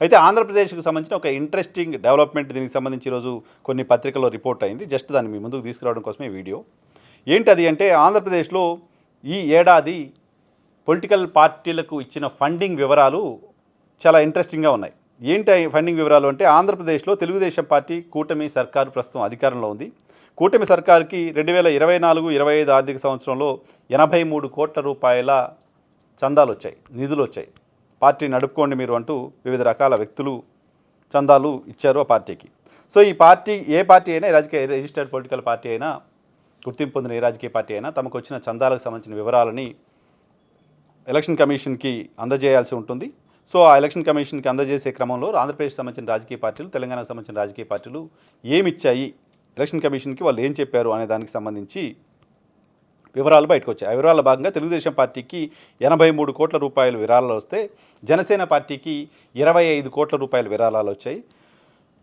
అయితే ఆంధ్రప్రదేశ్కి సంబంధించిన ఒక ఇంట్రెస్టింగ్ డెవలప్మెంట్ దీనికి సంబంధించి ఈరోజు కొన్ని పత్రికల్లో రిపోర్ట్ అయింది. జస్ట్ దాన్ని మీ ముందుకు తీసుకురావడం కోసమే వీడియో. ఏంటది అంటే ఆంధ్రప్రదేశ్లో ఈ ఏడాది పొలిటికల్ పార్టీలకు ఇచ్చిన ఫండింగ్ వివరాలు చాలా ఇంట్రెస్టింగ్గా ఉన్నాయి. ఏంటి ఫండింగ్ వివరాలు అంటే ఆంధ్రప్రదేశ్లో తెలుగుదేశం పార్టీ కూటమి సర్కారు ప్రస్తుతం అధికారంలో ఉంది. కూటమి సర్కారుకి 2024-25 ఆర్థిక సంవత్సరంలో 83 కోట్ల రూపాయల చందాలు వచ్చాయి, నిధులు వచ్చాయి. పార్టీ నడుపుకోండి మీరు అంటూ వివిధ రకాల వ్యక్తులు చందాలు ఇచ్చారు ఆ పార్టీకి. సో ఈ పార్టీ ఏ పార్టీ అయినా, రాజకీయ రిజిస్టర్డ్ పొలిటికల్ పార్టీ అయినా, గుర్తింపు పొందిన ఏ రాజకీయ పార్టీ అయినా తమకు వచ్చిన చందాలకు సంబంధించిన వివరాలని ఎలక్షన్ కమిషన్కి అందజేయాల్సి ఉంటుంది. సో ఆ ఎలక్షన్ కమిషన్కి అందజేసే క్రమంలో ఆంధ్రప్రదేశ్కి సంబంధించిన రాజకీయ పార్టీలు, తెలంగాణకు సంబంధించిన రాజకీయ పార్టీలు ఏమిచ్చాయి ఎలక్షన్ కమిషన్కి, వాళ్ళు ఏం చెప్పారు అనే దానికి సంబంధించి వివరాలు బయటకు వచ్చాయి. ఆ వివరాల భాగంగా తెలుగుదేశం పార్టీకి 83 కోట్ల రూపాయల విరాళాలు వస్తే జనసేన పార్టీకి 25 కోట్ల రూపాయల విరాళాలు వచ్చాయి.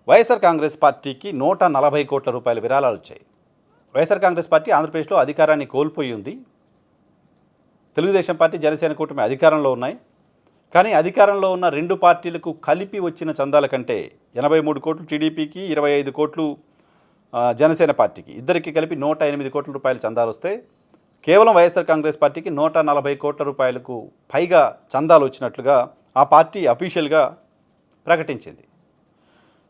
వైఎస్ఆర్ కాంగ్రెస్ పార్టీకి 140 కోట్ల రూపాయల విరాళాలు వచ్చాయి. వైఎస్ఆర్ కాంగ్రెస్ పార్టీ ఆంధ్రప్రదేశ్లో అధికారాన్ని కోల్పోయి ఉంది. తెలుగుదేశం పార్టీ, జనసేన కూటమి అధికారంలో ఉన్నాయి. కానీ అధికారంలో ఉన్న రెండు పార్టీలకు కలిపి వచ్చిన చందాల కంటే 83 కోట్లు టీడీపీకి, 25 కోట్లు జనసేన పార్టీకి, ఇద్దరికి కలిపి 108 కోట్ల రూపాయల చందాలు వస్తే కేవలం వైఎస్ఆర్ కాంగ్రెస్ పార్టీకి 140 కోట్ల రూపాయలకు పైగా చందాలు వచ్చినట్లుగా ఆ పార్టీ అఫీషియల్గా ప్రకటించింది.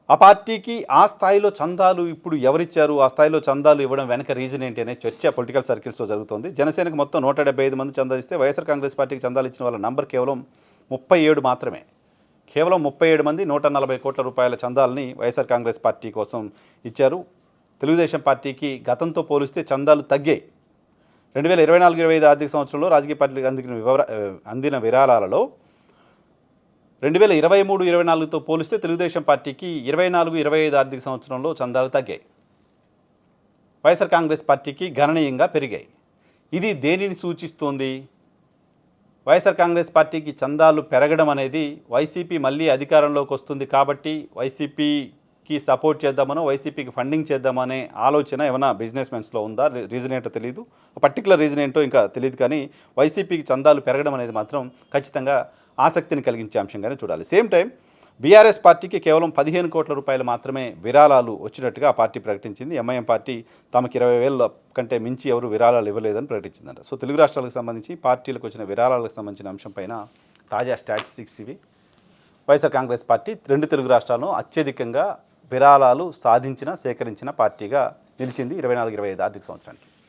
ఆ పార్టీకి ఆ స్థాయిలో చందాలు ఇప్పుడు ఎవరిచ్చారు, ఆ స్థాయిలో చందాలు ఇవ్వడం వెనక రీజన్ ఏంటి అనే చర్చ పొలిటికల్ సర్కిల్స్లో జరుగుతుంది. జనసేనకు మొత్తం 175 మంది చందాలు ఇస్తే వైఎస్ఆర్ కాంగ్రెస్ పార్టీకి చందాలు ఇచ్చిన వాళ్ళ నంబర్ కేవలం 37 మాత్రమే. కేవలం 37 మంది 140 కోట్ల రూపాయల చందాలని వైఎస్ఆర్ కాంగ్రెస్ పార్టీ కోసం ఇచ్చారు. తెలుగుదేశం పార్టీకి గతంతో పోలిస్తే చందాలు తగ్గాయి. 2024-25 ఆర్థిక సంవత్సరంలో రాజకీయ పార్టీలకు అందిన విరాళాలలో 2023-24తో పోలిస్తే తెలుగుదేశం పార్టీకి 24-25 ఆర్థిక సంవత్సరంలో చందాలు తగ్గాయి. వైఎస్ఆర్ కాంగ్రెస్ పార్టీకి గణనీయంగా పెరిగాయి. ఇది దేనిని సూచిస్తోంది? వైఎస్ఆర్ కాంగ్రెస్ పార్టీకి చందాలు పెరగడం అనేది వైసీపీ మళ్ళీ అధికారంలోకి వస్తుంది కాబట్టి వైసీపీకి సపోర్ట్ చేద్దామనో, వైసీపీకి ఫండింగ్ చేద్దామనే ఆలోచన ఏమైనా బిజినెస్ మెన్స్లో ఉందా? రీజన్ ఏంటో తెలియదు, పర్టికులర్ రీజన్ ఏంటో ఇంకా తెలియదు. కానీ వైసీపీకి చందాలు పెరగడం అనేది మాత్రం ఖచ్చితంగా ఆసక్తిని కలిగించే అంశంగానే చూడాలి. సేమ్ టైం బీఆర్ఎస్ పార్టీకి కేవలం 15 కోట్ల రూపాయలు మాత్రమే విరాళాలు వచ్చినట్టుగా ఆ పార్టీ ప్రకటించింది. ఎంఐఎం పార్టీ తమకు 20,000 కంటే మించి ఎవరు విరాళాలు ఇవ్వలేదని ప్రకటించిందంట. సో తెలుగు రాష్ట్రాలకు సంబంధించి పార్టీలకు వచ్చిన విరాళాలకు సంబంధించిన అంశంపైన తాజా స్టాటిస్టిక్స్ ఇవి. వైఎస్ఆర్ కాంగ్రెస్ పార్టీ రెండు తెలుగు రాష్ట్రాలను అత్యధికంగా విరాళాలు సాధించిన, సేకరించిన పార్టీగా నిలిచింది 24-25 ఆర్థిక సంవత్సరానికి.